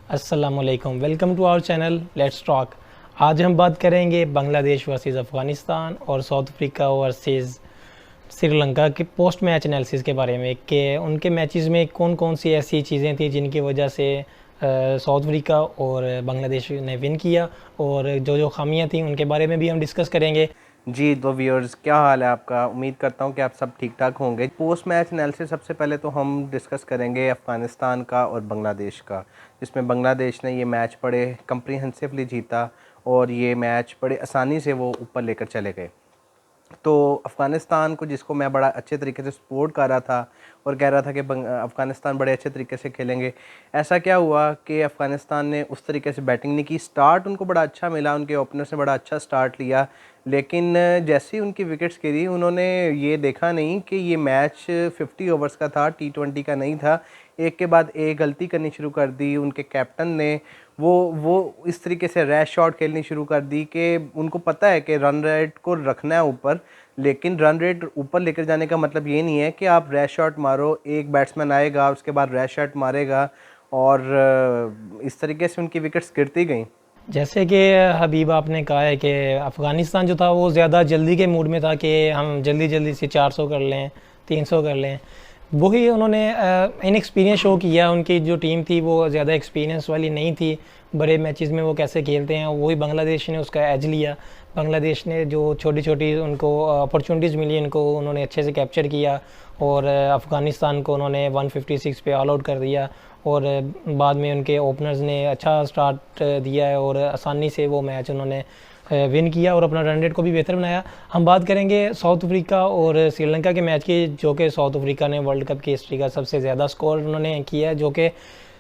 अस्सलामुअलैकुम, welcome to our channel let's talk. आज हम बात करेंगे बांग्लादेश वर्सेस अफ़गानिस्तान और साउथ अफ्रीका वर्सेस श्रीलंका के पोस्ट मैच एनालिसिस के बारे में कि उनके मैचेस में कौन कौन सी ऐसी चीज़ें थी जिनकी वजह से साउथ अफ्रीका और बांग्लादेश ने विन किया, और जो जो खामियां थी उनके बारे में भी हम डिस्कस करेंगे। जी तो व्यूअर्स, क्या हाल है आपका। उम्मीद करता हूँ कि आप सब ठीक ठाक होंगे। पोस्ट मैच एनालिसिस सबसे पहले तो हम डिस्कस करेंगे अफ़गानिस्तान का और बांग्लादेश का, जिसमें बांग्लादेश ने ये मैच बड़े कंप्रीहेंसिवली जीता और ये मैच बड़े आसानी से वो ऊपर लेकर चले गए। तो अफ़गानिस्तान को, जिसको मैं बड़ा अच्छे तरीके से सपोर्ट कर रहा था और कह रहा था कि अफ़गानिस्तान बड़े अच्छे तरीके से खेलेंगे, ऐसा क्या हुआ कि अफ़गानिस्तान ने उस तरीके से बैटिंग नहीं की। स्टार्ट उनको बड़ा अच्छा मिला, उनके ओपनर्स ने बड़ा अच्छा स्टार्ट लिया, लेकिन जैसे ही उनकी विकेट्स गिरी उन्होंने ये देखा नहीं कि ये मैच 50 ओवर्स का था, T20 का नहीं था। एक के बाद एक गलती करनी शुरू कर दी उनके कैप्टन ने। वो इस तरीके से रैश शॉट खेलनी शुरू कर दी कि उनको पता है कि रन रेट को रखना है ऊपर, लेकिन रन रेट ऊपर लेकर जाने का मतलब ये नहीं है कि आप रैश शॉट मारो, एक बैट्समैन आएगा उसके बाद रैश शॉट मारेगा, और इस तरीके से उनकी विकेट्स गिरती गई। जैसे कि हबीब आपने कहा है कि अफ़गानिस्तान जो था वो ज़्यादा जल्दी के मूड में था कि हम जल्दी जल्दी से 400 कर लें, 300 कर लें। वही उन्होंने इनएक्सपीरियंस शो किया। उनकी जो टीम थी वो ज़्यादा एक्सपीरियंस वाली नहीं थी। बड़े मैचेस में वो कैसे खेलते हैं, वही बांग्लादेश ने उसका एज लिया। बांग्लादेश ने जो छोटी छोटी उनको अपॉर्चुनिटीज़ मिली, उनको उन्होंने अच्छे से कैप्चर किया और अफ़गानिस्तान को उन्होंने 156 पे ऑल आउट कर दिया। और बाद में उनके ओपनर्स ने अच्छा स्टार्ट दिया है और आसानी से वो मैच उन्होंने विन किया और अपना रन रेट को भी बेहतर बनाया। हम बात करेंगे साउथ अफ्रीका और श्रीलंका के मैच की, जो कि साउथ अफ्रीका ने वर्ल्ड कप की हिस्ट्री का सबसे ज़्यादा स्कोर उन्होंने किया है, जो कि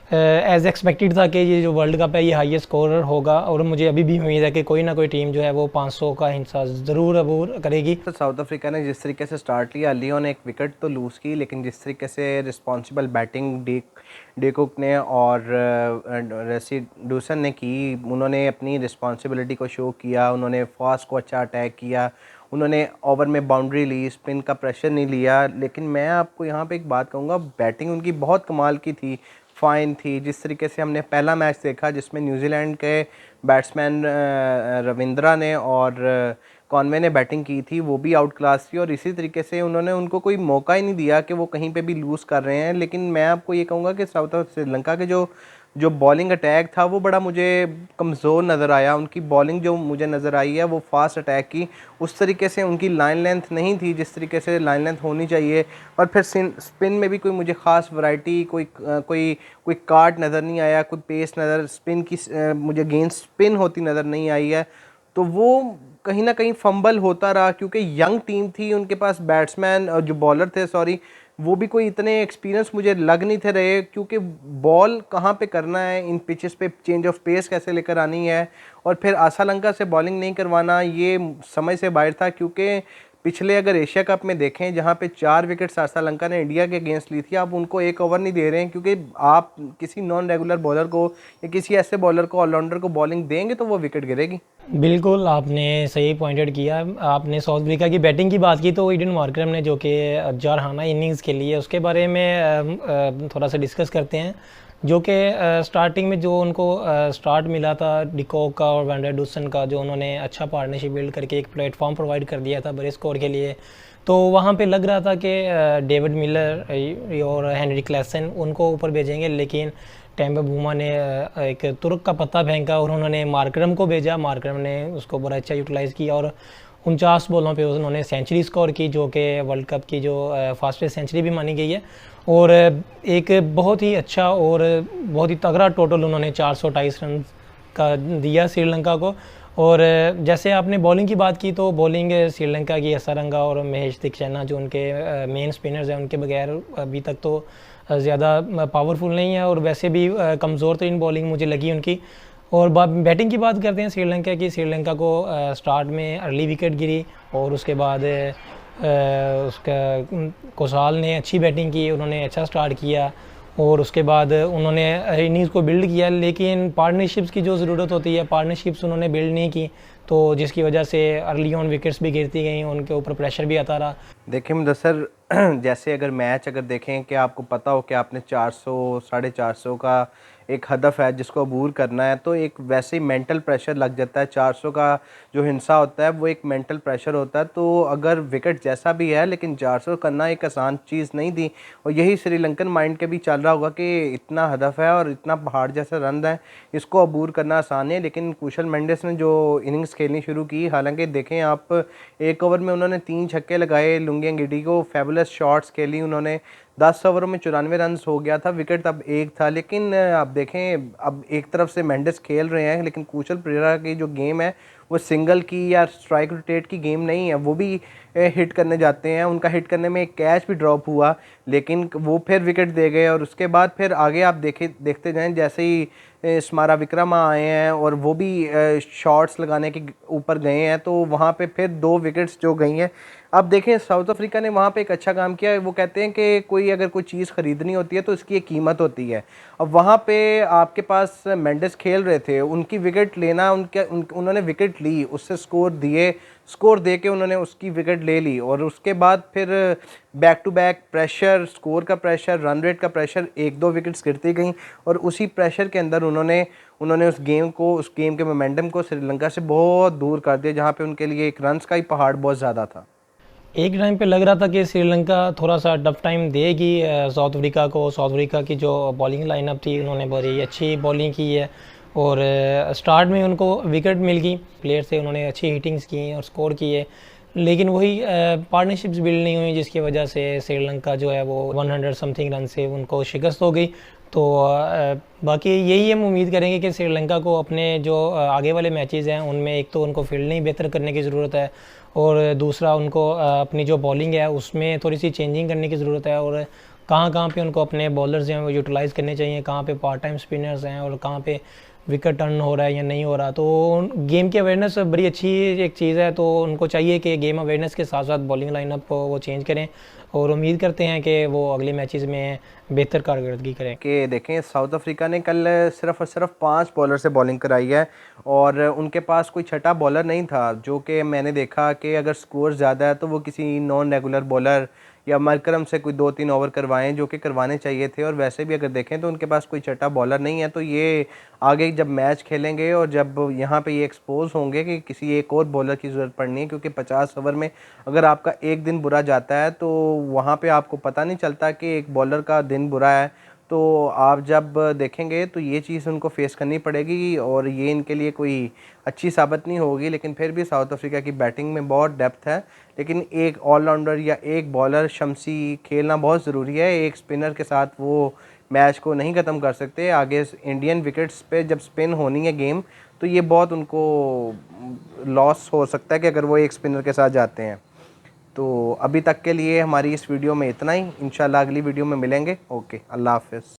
एज एक्सपेक्टेड था कि ये जो वर्ल्ड कप है ये हाईएस्ट स्कोरर होगा। और मुझे अभी भी उम्मीद है कि कोई ना कोई टीम जो है वो 500 का हिस्सा ज़रूर अबूर करेगी। तो साउथ अफ्रीका ने जिस तरीके से स्टार्ट लिया, लियो ने एक विकेट तो लूज़ की, लेकिन जिस तरीके से रिस्पॉन्सिबल बैटिंग डेकुक ने और रेसिडूसन ने की, उन्होंने अपनी रिस्पॉन्सिबिलिटी को शो किया। उन्होंने फास्ट को अच्छा अटैक किया, उन्होंने ओवर में बाउंड्री ली, स्पिन का प्रेशर नहीं लिया। लेकिन मैं आपको यहाँ पे एक बात कहूँगा, बैटिंग उनकी बहुत कमाल की थी, फ़ाइन थी। जिस तरीके से हमने पहला मैच देखा जिसमें न्यूजीलैंड के बैट्समैन रविंद्रा ने और कॉनवे ने बैटिंग की थी, वो भी आउट क्लास थी, और इसी तरीके से उन्होंने उनको कोई मौका ही नहीं दिया कि वो कहीं पे भी लूज़ कर रहे हैं। लेकिन मैं आपको ये कहूँगा कि श्रीलंका के जो जो बॉलिंग अटैक था वो बड़ा मुझे कमज़ोर नज़र आया। उनकी बॉलिंग जो मुझे नज़र आई है वो फास्ट अटैक की, उस तरीके से उनकी लाइन लेंथ नहीं थी जिस तरीके से लाइन लेंथ होनी चाहिए। और फिर स्पिन में भी कोई मुझे ख़ास वैरायटी, कोई काट नज़र नहीं आया, कोई पेस नज़र स्पिन की मुझे गेंद स्पिन होती नज़र नहीं आई है। तो वो कहीं ना कहीं फंबल होता रहा, क्योंकि यंग टीम थी, उनके पास बैट्समैन और जो बॉलर थे, सॉरी, वो भी कोई इतने एक्सपीरियंस मुझे लग नहीं थे रहे। क्योंकि बॉल कहाँ पे करना है, इन पिचेस पे चेंज ऑफ पेस कैसे लेकर आनी है, और फिर आसालंका से बॉलिंग नहीं करवाना, ये समझ से बाहर था। क्योंकि पिछले अगर एशिया कप में देखें, जहाँ पे 4 विकेट श्रीलंका ने इंडिया के अगेंस्ट ली थी, आप उनको एक ओवर नहीं दे रहे हैं, क्योंकि आप किसी नॉन रेगुलर बॉलर को या किसी ऐसे बॉलर को, ऑलराउंडर को बॉलिंग देंगे तो वो विकेट गिरेगी। बिल्कुल, आपने सही पॉइंटेड किया। आपने साउथ अफ्रीका की बैटिंग की बात की, तो ईडन मार्करम ने जो कि जारहाना इनिंग्स खेली है उसके बारे में थोड़ा सा डिस्कस करते हैं। जो कि स्टार्टिंग में जो उनको स्टार्ट मिला था डिकॉक का और वैन डूसन का, जो उन्होंने अच्छा पार्टनरशिप बिल्ड करके एक प्लेटफॉर्म प्रोवाइड कर दिया था बड़े स्कोर के लिए, तो वहाँ पे लग रहा था कि डेविड मिलर और हेनरी क्लैसन उनको ऊपर भेजेंगे। लेकिन टेम्बा बूमा ने एक तुर्क का पत्ता फेंका और उन्होंने मार्करम को भेजा। मार्करम ने उसको बड़ा अच्छा यूटिलाइज़ किया और 49 बॉलों पे उन्होंने सेंचुरी स्कोर की, जो कि वर्ल्ड कप की जो फास्टेस्ट सेंचुरी भी मानी गई है। और एक बहुत ही अच्छा और बहुत ही तगड़ा टोटल उन्होंने 428 रन का दिया श्रीलंका को। और जैसे आपने बॉलिंग की बात की, तो बॉलिंग श्रीलंका की असरंगा और महेश दीक्षित जो उनके मेन स्पिनर्स हैं, उनके बगैर अभी तक तो ज़्यादा पावरफुल नहीं है, और वैसे भी कमज़ोर तरीन बॉलिंग मुझे लगी उनकी। और बैटिंग की बात करते हैं श्रीलंका की। श्रीलंका को स्टार्ट में अर्ली विकेट गिरी और उसके बाद उसका कोसाल ने अच्छी बैटिंग की, उन्होंने अच्छा स्टार्ट किया और उसके बाद उन्होंने इनिंग्स को बिल्ड किया। लेकिन पार्टनरशिप्स की जो ज़रूरत होती है, पार्टनरशिप्स उन्होंने बिल्ड नहीं की, तो जिसकी वजह से अर्ली ऑन विकेट्स भी गिरती गई, उनके ऊपर प्रेशर भी आता रहा। देखिए मुदस्सर, जैसे अगर मैच अगर देखें कि आपको पता हो कि आपने 400 450 का एक हदफ है जिसको अबूर करना है, तो एक वैसे ही मेंटल प्रेशर लग जाता है। 400 का जो हिंसा होता है वो एक मेंटल प्रेशर होता है। तो अगर विकेट जैसा भी है, लेकिन 400 करना एक आसान चीज़ नहीं थी। और यही श्रीलंकन माइंड के भी चल रहा होगा कि इतना हदफ है और इतना पहाड़ जैसा रन है, इसको अबूर करना आसान है। लेकिन कुशल मेंडिस ने जो इनिंग्स खेलनी शुरू की, हालांकि देखें आप, एक ओवर में उन्होंने 3 छक्के लगाए, लुंगी एंगिडी को फेबुलस शॉट्स खेली उन्होंने। 10 ओवरों में 94 रन हो गया था, विकेट तब एक था। लेकिन आप देखें, अब एक तरफ से मेंडिस खेल रहे हैं, लेकिन कुशल परेरा की जो गेम है वो सिंगल की या स्ट्राइक रोटेट की गेम नहीं है। वो भी हिट करने जाते हैं, उनका हिट करने में एक कैच भी ड्रॉप हुआ, लेकिन वो फिर विकेट दे गए। और उसके बाद फिर आगे आप देखते जाएं, जैसे ही स्मारा विक्रमा आए हैं और वो भी शॉट्स लगाने के ऊपर गए हैं, तो वहाँ पे फिर 2 विकेट्स जो गई हैं। अब देखें, साउथ अफ्रीका ने वहाँ पे एक अच्छा काम किया। वो कहते हैं कि कोई अगर कोई चीज़ ख़रीदनी होती है तो इसकी एक कीमत होती है। अब वहाँ पे आपके पास मेंडिस खेल रहे थे, उनकी विकेट लेना, उन्होंने विकेट ली, उससे स्कोर दे के उन्होंने उसकी विकेट ले ली। और उसके बाद फिर back to back pressure, score का प्रेशर, रन रेट का प्रेशर, 1-2 विकेट्स गिरती गई। और उसी प्रेशर के अंदर उन्होंने उस गेम के मोमेंटम को श्रीलंका से बहुत दूर कर दिया, जहाँ पे उनके लिए एक रन्स का ही पहाड़ बहुत ज़्यादा था। एक टाइम पे लग रहा था कि श्रीलंका थोड़ा सा टफ टाइम देगी साउथ अफ्रीका को। साउथ अफ्रीका की जो बॉलिंग लाइनअप थी, उन्होंने बड़ी अच्छी बॉलिंग की है और स्टार्ट में उनको विकेट मिल गई, प्लेयर से उन्होंने अच्छी हिटिंग्स की और स्कोर किए। लेकिन वही पार्टनरशिप्स बिल्ड नहीं हुई, जिसकी वजह से श्रीलंका जो है वो 100 समथिंग रन से उनको शिकस्त हो गई। तो बाकी यही हम उम्मीद करेंगे कि श्रीलंका को अपने जो आगे वाले मैचेस हैं उनमें एक तो उनको फील्डिंग बेहतर करने की ज़रूरत है, और दूसरा उनको अपनी जो बॉलिंग है उसमें थोड़ी सी चेंजिंग करने की ज़रूरत है। और कहाँ कहाँ पे उनको अपने बॉलर्स हैं वो यूटिलाइज़ करने चाहिए, कहाँ पे पार्ट टाइम स्पिनर्स हैं और कहाँ पे विकेट टर्न हो रहा है या नहीं हो रहा। तो गेम की अवेयरनेस बड़ी अच्छी एक चीज़ है, तो उनको चाहिए कि गेम अवेयरनेस के साथ साथ बॉलिंग लाइनअप को वो चेंज करें, और उम्मीद करते हैं कि वो अगले मैचेस में बेहतर कारकर्दगी करें। कि देखें, साउथ अफ्रीका ने कल सिर्फ और सिर्फ 5 बॉलर से बॉलिंग कराई है और उनके पास कोई छठा बॉलर नहीं था। जो कि मैंने देखा कि अगर स्कोर ज़्यादा है तो वो किसी नॉन रेगुलर बॉलर या मरकरम से कोई 2-3 ओवर करवाएं, जो कि करवाने चाहिए थे। और वैसे भी अगर देखें तो उनके पास कोई छठा बॉलर नहीं है। तो ये आगे जब मैच खेलेंगे और जब यहाँ पे ये एक्सपोज होंगे कि किसी एक और बॉलर की ज़रूरत पड़नी है, क्योंकि 50 ओवर में अगर आपका एक दिन बुरा जाता है तो वहाँ पे आपको पता नहीं चलता कि एक बॉलर का दिन बुरा है। तो आप जब देखेंगे तो ये चीज़ उनको फेस करनी पड़ेगी और ये इनके लिए कोई अच्छी साबित नहीं होगी। लेकिन फिर भी साउथ अफ्रीका की बैटिंग में बहुत डेप्थ है, लेकिन एक ऑलराउंडर या एक बॉलर शमसी खेलना बहुत ज़रूरी है। एक स्पिनर के साथ वो मैच को नहीं ख़त्म कर सकते। आगे इंडियन विकेट्स पे जब स्पिन होनी है गेम, तो ये बहुत उनको लॉस हो सकता है कि अगर वो एक स्पिनर के साथ जाते हैं। तो अभी तक के लिए हमारी इस वीडियो में इतना ही। इंशाल्लाह अगली वीडियो में मिलेंगे। ओके, अल्लाह हाफ़िज़।